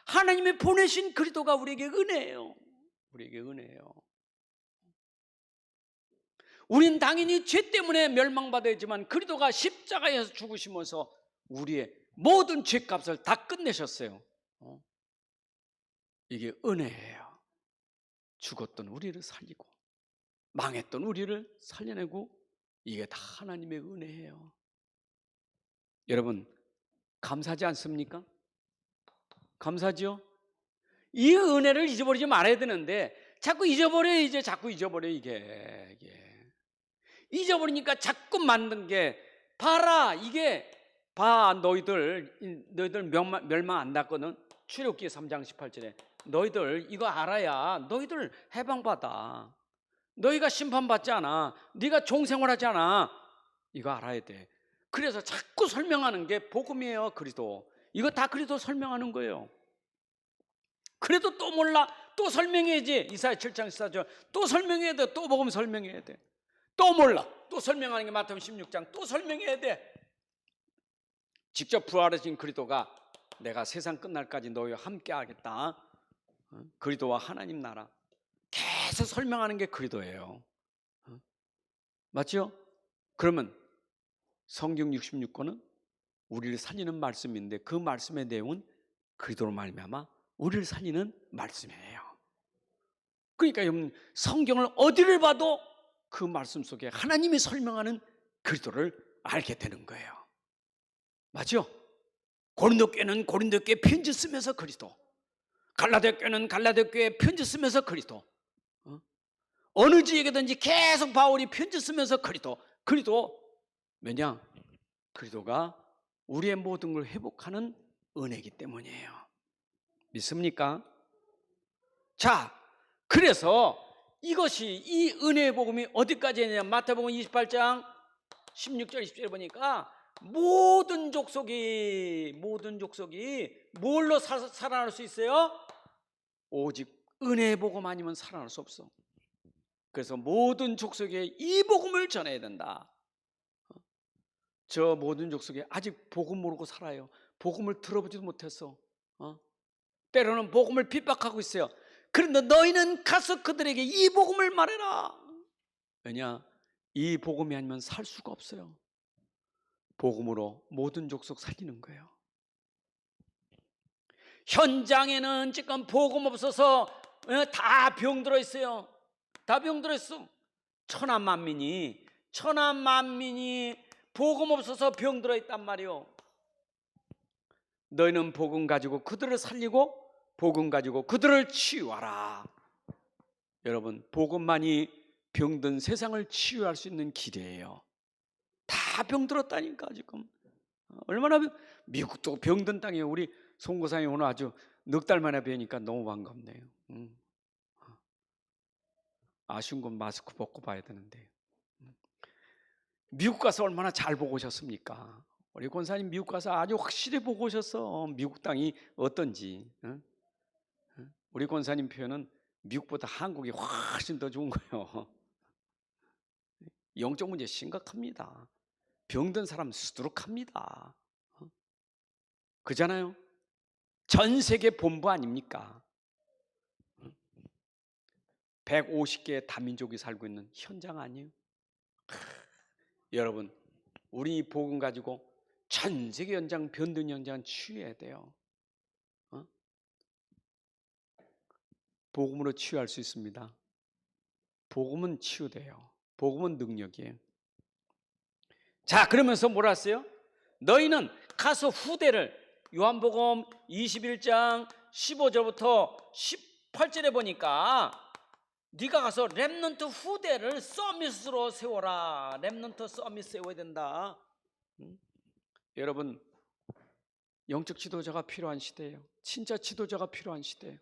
하나님이 보내신 그리스도가 우리에게 은혜예요. 우리에게 은혜예요. 우린 당연히 죄 때문에 멸망받아야지만 그리스도가 십자가에서 죽으시면서 우리의 모든 죄값을 다 끝내셨어요. 이게 은혜예요. 죽었던 우리를 살리고 망했던 우리를 살려내고, 이게 다 하나님의 은혜예요. 여러분, 감사하지 않습니까? 감사하죠? 이 은혜를 잊어버리지 말아야 되는데 자꾸 잊어버려. 자꾸 잊어버려. 이게 잊어버리니까 자꾸 만든 게, 봐라, 이게 너희들 멸망 안 났거든. 출애굽기 3장 18절에 너희들 이거 알아야 너희들 해방받아. 너희가 심판받지 않아. 네가 종생활하지 않아. 이거 알아야 돼. 그래서 자꾸 설명하는 게 복음이에요. 그리스도. 이거 다 그리스도 설명하는 거예요. 그래도 또 몰라. 또 설명해야지. 이사야 7장 14절 또 설명해야 돼. 또 복음 설명해야 돼. 또 몰라. 또 설명하는 게 마태복음 16장 또 설명해야 돼. 직접 부활하신 그리스도가 내가 세상 끝날까지 너희와 함께 하겠다. 그리스도와 하나님 나라 계속 설명하는 게 그리스도예요. 맞죠? 그러면 성경 66권은 우리를 살리는 말씀인데 그 말씀의 내용은 그리스도로 말미암아 우리를 살리는 말씀이에요. 그러니까 여러분, 성경을 어디를 봐도 그 말씀 속에 하나님이 설명하는 그리스도를 알게 되는 거예요. 맞죠? 고린도 교회는 고린도 교회 편지 쓰면서 그리스도, 갈라디아 교회는 갈라디아 교회 편지 쓰면서 그리스도, 어느 지역에든지 계속 바울이 편지 쓰면서 그리스도. 왜냐? 그리스도가 우리의 모든 걸 회복하는 은혜이기 때문이에요. 믿습니까? 자, 그래서 이 은혜의 복음이 어디까지 했냐? 마태복음 28장 16절 20절에 보니까 모든 족속이 뭘로 살아날 수 있어요? 오직 은혜의 복음 아니면 살아날 수 없어. 그래서 모든 족속에 이 복음을 전해야 된다. 저 모든 족속에 아직 복음 모르고 살아요. 복음을 들어보지도 못했어. 때로는 복음을 핍박하고 있어요. 그런데 너희는 가서 그들에게 이 복음을 말해라. 왜냐? 이 복음이 아니면 살 수가 없어요. 복음으로 모든 족속 살리는 거예요. 현장에는 지금 복음 없어서 다 병들어 있어요. 다 병들어 있어. 천하만민이 복음 없어서 병들어 있단 말이요. 너희는 복음 가지고 그들을 살리고 복음 가지고 그들을 치유하라. 여러분, 복음만이 병든 세상을 치유할 수 있는 길이에요. 다 병들었다니까 지금. 얼마나 미국도 병든 땅이에요. 우리 송고사님 오늘 아주 넉 달 만에 뵈니까 너무 반갑네요. 아쉬운 건 마스크 벗고 봐야 되는데. 미국 가서 얼마나 잘 보고 오셨습니까? 우리 권사님 미국 가서 아주 확실히 보고 오셨어. 미국 땅이 어떤지. 우리 권사님 표현은 미국보다 한국이 훨씬 더 좋은 거예요. 영적 문제 심각합니다. 병든 사람 수두룩합니다. 그잖아요. 전 세계 본부 아닙니까? 150개의 다민족이 살고 있는 현장 아니에요? 여러분, 우리 복음 가지고 전 세계 현장, 변든 현장 치유해야 돼요. 복음으로 치유할 수 있습니다. 복음은 치유돼요. 복음은 능력이에요. 자, 그러면서 뭐라 했어요? 너희는 가서 후대를, 요한복음 21장 15절부터 18절에 보니까 네가 가서 렘넌트 후대를 서밋으로 세워라. 렘넌트 서밋 세워야 된다. 여러분, 영적 지도자가 필요한 시대예요. 진짜 지도자가 필요한 시대예요.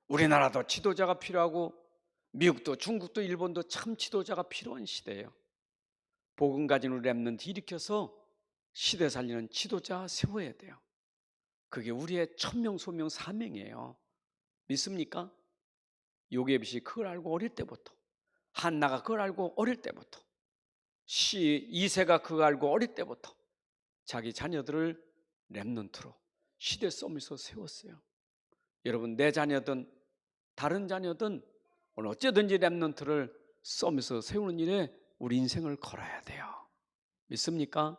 우리나라도 지도자가 필요하고 미국도 중국도 일본도 참 지도자가 필요한 시대예요. 복음 가진 우리 렘넌트 일으켜서 시대 살리는 지도자 세워야 돼요. 그게 우리의 천명 소명 사명이에요. 믿습니까? 요게벳이 그걸 알고 어릴 때부터, 한나가 그걸 알고 어릴 때부터, 이새가 그걸 알고 어릴 때부터 자기 자녀들을 렘넌트로 시대 서밋으로 세웠어요. 여러분, 내 자녀든 다른 자녀든 오늘 어쩌든지 렘넌트를 서밋으로 세우는 일에 우리 인생을 걸어야 돼요. 믿습니까?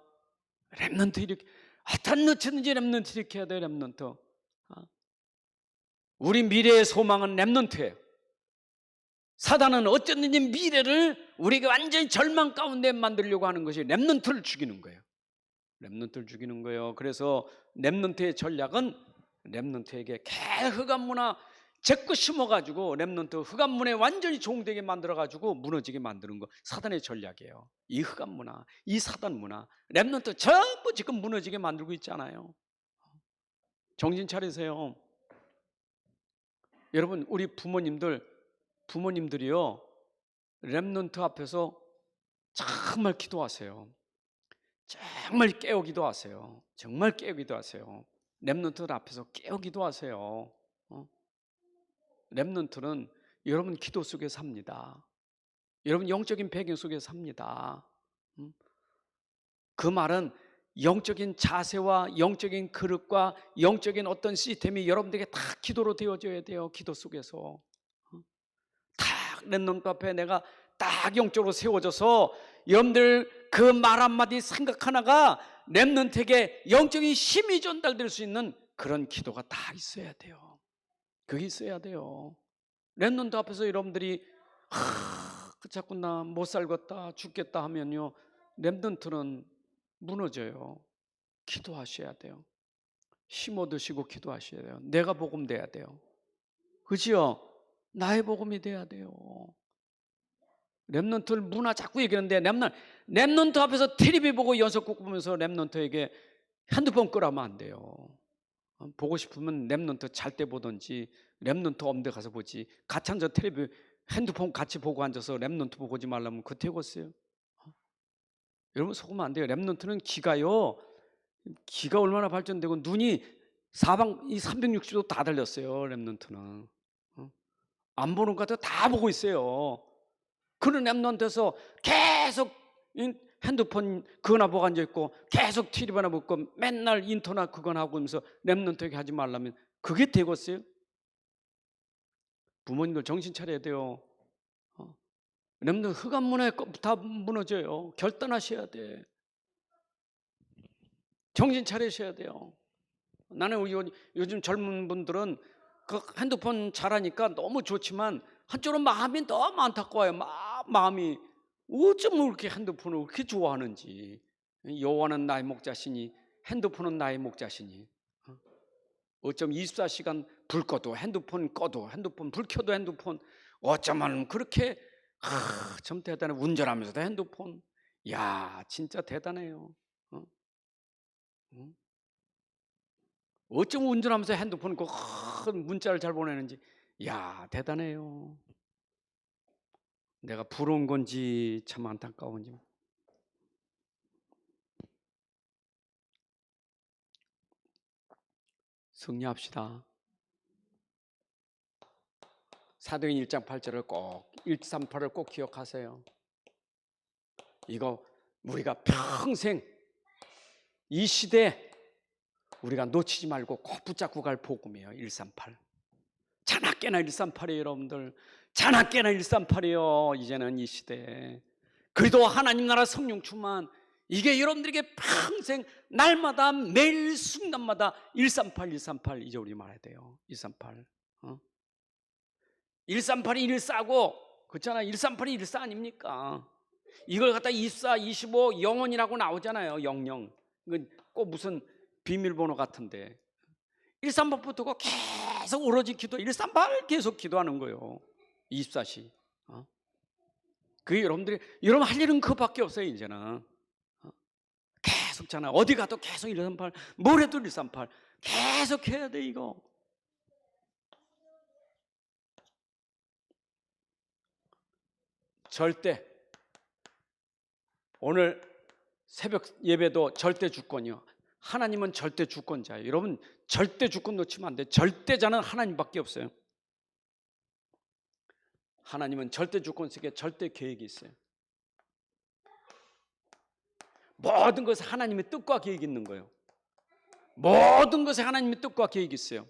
렘넌트 이렇게 어떤 넣든지 렘넌트 이렇게 해야 돼요. 렘넌트. 우리 미래의 소망은 렘넌트예요. 사단은 어쩌든지 미래를 우리가 완전히 절망 가운데 만들려고 하는 것이 렘넌트를 죽이는 거예요. 렘넌트를 죽이는 거예요. 그래서 렘넌트의 전략은 렘넌트에게 계속 흑암 문화 제거 심어가지고 렘넌트 흑암 문화에 완전히 종되게 만들어가지고 무너지게 만드는 거 사단의 전략이에요. 이 흑암 문화, 이 사단 문화, 렘넌트 전부 지금 무너지게 만들고 있잖아요. 정신 차리세요. 여러분, 우리 부모님들이요, 렘넌트 앞에서 정말 기도하세요. 정말 깨우기도 하세요. 정말 깨우기도 하세요. 렘넌트 앞에서 깨우기도 하세요. 렘넌트는 여러분 기도 속에 삽니다. 여러분 영적인 배경 속에 삽니다. 그 말은 영적인 자세와 영적인 그릇과 영적인 어떤 시스템이 여러분들에게 다 기도로 되어져야 돼요. 기도 속에서 딱 렘넌트 앞에 내가 딱 영적으로 세워져서 여러분들 그 말 한마디 생각 하나가 렘넌트에게 영적인 힘이 전달될 수 있는 그런 기도가 다 있어야 돼요. 그게 있어야 돼요. 렘넌트 앞에서 여러분들이 자꾸 나 못 살겠다 죽겠다 하면요, 렘넌트는 무너져요. 기도하셔야 돼요. 힘 얻으시고 기도하셔야 돼요. 내가 복음 돼야 돼요. 그죠? 나의 복음이 돼야 돼요. 렘넌트를 문화 자꾸 얘기하는데 렘넌트 앞에서 텔레비 보고 연속곡 보면서 렘넌트에게 핸드폰 끄라면 안 돼요. 보고 싶으면 렘넌트 잘 때 보든지 렘넌트 없는 데 가서 보지. 같이 앉아 텔레비 핸드폰 같이 보고 앉아서 렘넌트 보지 말라면 그때 보세요. 여러분 속으면 안 돼요. 렘넌트는 기가 얼마나 발전되고 눈이 이 360도 다 달렸어요. 렘넌트는 안 보는 것 같아도 다 보고 있어요. 그런 렘넌트에서 계속 핸드폰 그거나 보고 앉아있고 계속 TV나 보고 맨날 인터넷 그거나 하고 하면서 렘넌트에게 하지 말라면 그게 되겠어요? 부모님들 정신 차려야 돼요. 여러분들 흑암문화에 다 무너져요. 결단하셔야 돼. 정신 차리셔야 돼요. 나는 요즘 젊은 분들은 그 핸드폰 잘하니까 너무 좋지만 한쪽으로 마음이 너무 안타까워요. 마음이 어쩜 그렇게 핸드폰을 그렇게 좋아하는지. 여호와는 나의 목자시니 핸드폰은 나의 목자시니. 어쩜 24시간 불 꺼도 핸드폰 꺼도 핸드폰 불 켜도 핸드폰 어쩌면 그렇게 참 대단해. 운전하면서도 핸드폰. 야 진짜 대단해요. 어쩜 운전하면서 핸드폰 큰 문자를 잘 보내는지. 야 대단해요. 내가 부러운 건지 참 안타까운지. 승리합시다. 사도행 1장 8절을 꼭 138을 꼭 기억하세요. 이거 우리가 평생 이 시대에 우리가 놓치지 말고 꼭 붙잡고 갈 복음이에요. 138. 자나깨나 138이에요. 여러분들 자나깨나 138이에요. 이제는 이 시대에 그래도 하나님 나라 성령 충만, 이게 여러분들에게 평생 날마다 매일 순간마다 138 138 이제 우리 말해야 돼요. 138 138이 1사고 그렇잖아요. 138이 1사 아닙니까? 이걸 갖다 24, 25 영원이라고 나오잖아요. 00. 이건 꼭 무슨 비밀번호 같은데 138부터 계속 오로지 기도 138 계속 기도하는 거예요. 24시. 그게 여러분 할 일은 그밖에 없어요. 이제는 계속 잖아요. 어디 가도 계속 138 뭘 해도 138 계속 해야 돼. 이거 절대 오늘 새벽 예배도 절대 주권이요. 하나님은 절대 주권자예요. 여러분 절대 주권 놓치면 안 돼. 절대자는 하나님밖에 없어요. 하나님은 절대 주권 속에 절대 계획이 있어요. 모든 것에 하나님의 뜻과 계획이 있는 거예요. 모든 것에 하나님의 뜻과 계획이 있어요.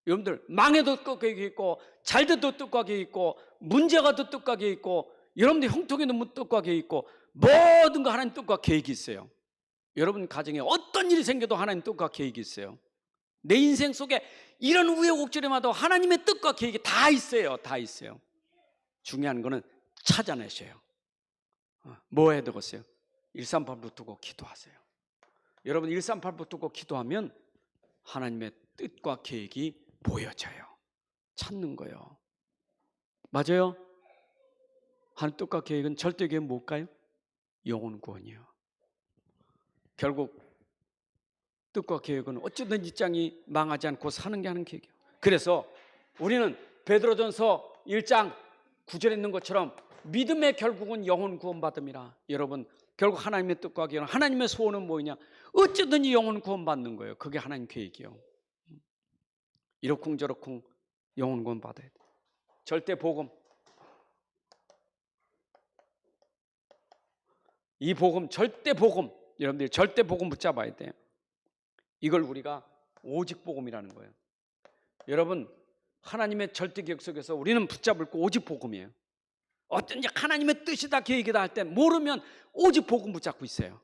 여러분들 망해도 뜻과 계획이 있고 잘돼도 뜻과 계획이 있고 문제가 도 뜻과 계획이 있고 여러분들 형통에도 뜻과 계획이 있고 모든 거 하나님 뜻과 계획이 있어요. 여러분 가정에 어떤 일이 생겨도 하나님 뜻과 계획이 있어요. 내 인생 속에 이런 우여곡절에마다 하나님의 뜻과 계획이 다 있어요. 다 있어요. 중요한 거는 찾아내셔요. 뭐 해야 되겠어요? 138 붙들고 기도하세요. 여러분 138 붙들고 기도하면 하나님의 뜻과 계획이 보여져요. 찾는 거예요. 맞아요? 하나님 뜻과 계획은 절대 계획은 뭘까요? 영혼 구원이요. 결국 뜻과 계획은 어쩌든 이 땅이 망하지 않고 사는 게 하는 계획이에요. 그래서 우리는 베드로전서 1장 9절에 있는 것처럼 믿음의 결국은 영혼 구원받음이라. 여러분 결국 하나님의 뜻과 계획은 하나님의 소원은 뭐냐? 어쩌든지 영혼 구원받는 거예요. 그게 하나님 계획이에요. 이러쿵저러쿵 영혼 구원받아야 돼. 절대 복음. 이 복음 절대 복음. 여러분들이 절대 복음 붙잡아야 돼요. 이걸 우리가 오직 복음이라는 거예요. 여러분 하나님의 절대 계획 속에서 우리는 붙잡을 거 오직 복음이에요. 어떤지 하나님의 뜻이다 계획이다 할 때 모르면 오직 복음 붙잡고 있어요.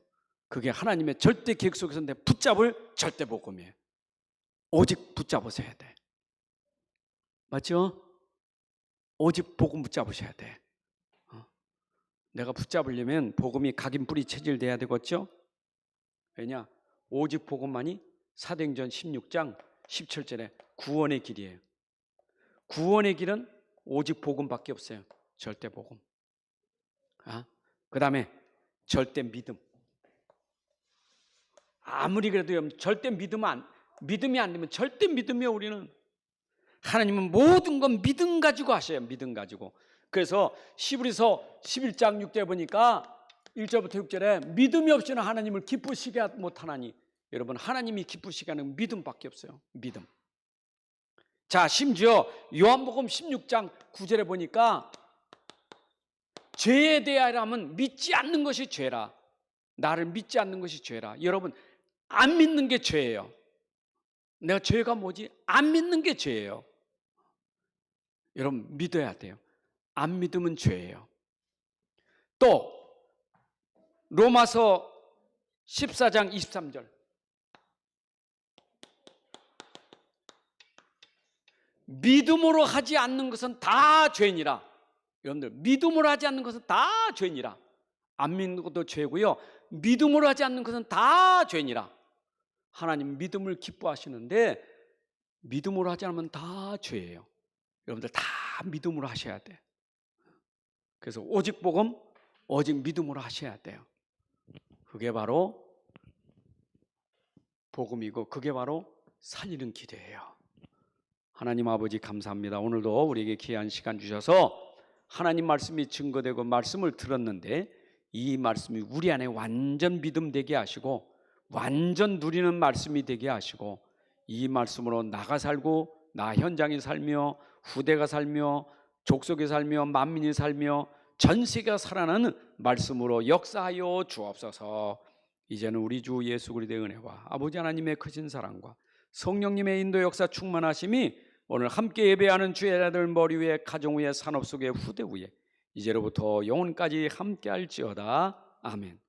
그게 하나님의 절대 계획 속에서 내 붙잡을 절대 복음이에요. 오직 붙잡으셔야 돼. 맞죠? 오직 복음 붙잡으셔야 돼. 내가 붙잡으려면 복음이 각인 뿌리 체질돼야 되겠죠? 왜냐? 오직 복음만이 사도행전 16장 17절에 구원의 길이에요. 구원의 길은 오직 복음밖에 없어요. 절대 복음. 그 다음에 절대 믿음. 아무리 그래도 절대 믿음이 안 되면 절대 믿음이에요. 우리는 하나님은 모든 건 믿음 가지고 하셔요. 믿음 가지고. 그래서 히브리서 11장 6절 보니까 1절부터 6절에 믿음이 없이는 하나님을 기쁘시게 못하나니. 여러분 하나님이 기쁘시게 하는 믿음밖에 없어요. 믿음. 자, 심지어 요한복음 16장 9절에 보니까 죄에 대하여라면 믿지 않는 것이 죄라. 나를 믿지 않는 것이 죄라. 여러분 안 믿는 게 죄예요. 내가 죄가 뭐지? 안 믿는 게 죄예요. 여러분 믿어야 돼요. 안 믿으면 죄예요. 또 로마서 14장 23절 믿음으로 하지 않는 것은 다 죄니라. 여러분들 믿음으로 하지 않는 것은 다 죄니라. 안 믿는 것도 죄고요. 믿음으로 하지 않는 것은 다 죄니라. 하나님 믿음을 기뻐하시는데 믿음으로 하지 않으면 다 죄예요. 여러분들 다 믿음으로 하셔야 돼. 그래서 오직 복음, 오직 믿음으로 하셔야 돼요. 그게 바로 복음이고 그게 바로 살리는 기도예요. 하나님 아버지 감사합니다. 오늘도 우리에게 귀한 시간 주셔서 하나님 말씀이 증거되고 말씀을 들었는데 이 말씀이 우리 안에 완전 믿음 되게 하시고 완전 누리는 말씀이 되게 하시고 이 말씀으로 나가 살고 나 현장에 살며 후대가 살며 족속에 살며 만민이 살며 전 세계가 살아나는 말씀으로 역사하여 주옵소서. 이제는 우리 주 예수 그리스도의 은혜와 아버지 하나님의 크신 사랑과 성령님의 인도 역사 충만하심이 오늘 함께 예배하는 주의 아들 머리 위에 가정 위에 산업 속에 후대 위에 이제로부터 영원까지 함께할지어다. 아멘.